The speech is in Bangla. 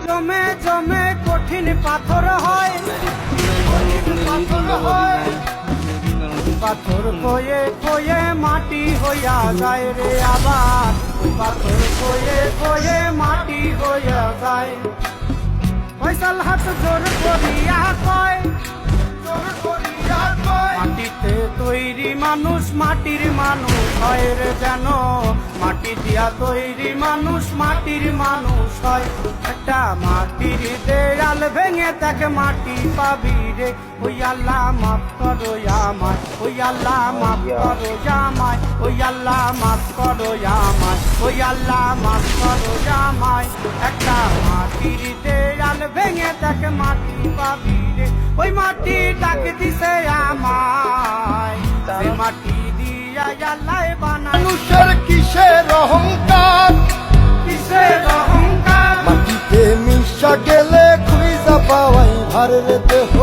জমে জমে কঠিন পাথর হয়, পাথর হয়, পাথর কয়ে কয়ে মাটি হইয়া যায় রে আবার, পাথর কয়ে কয়ে মাটি হইয়া যায়। ফয়সাল হাত জোর করিয়া কয়, জোর করিয়া কয়, মাটিতে তৈরি মানুষ মাটির মানুষ হয় রে যেন, মাটি দিয়া তৈরি মানুষ মাটির মানুষ হয়। একটা মাটির দেয়াল ভেঙে তাকে মাটি পাবি রে, ওই আল্লাহ মাফ করো আমায়, ওই আল্লাহ মাফ করো আমায়, ওই আল্লাহ মাফ করো আমায়, ওই আল্লাহ মাফ করো আমায়। একটা মাটির দেয়াল ভেঙে তাকে মাটি পাবি রে, ওই মাটি ডাকে দিছে আমায়, ওই মাটি দিয়া আল্লাহ বানায়। মানুষের কিসের অহংকার, কিসের অহংকার, মাটিতে মিশা গেলে খুঁজা পাওয়াই ভারের দেহ,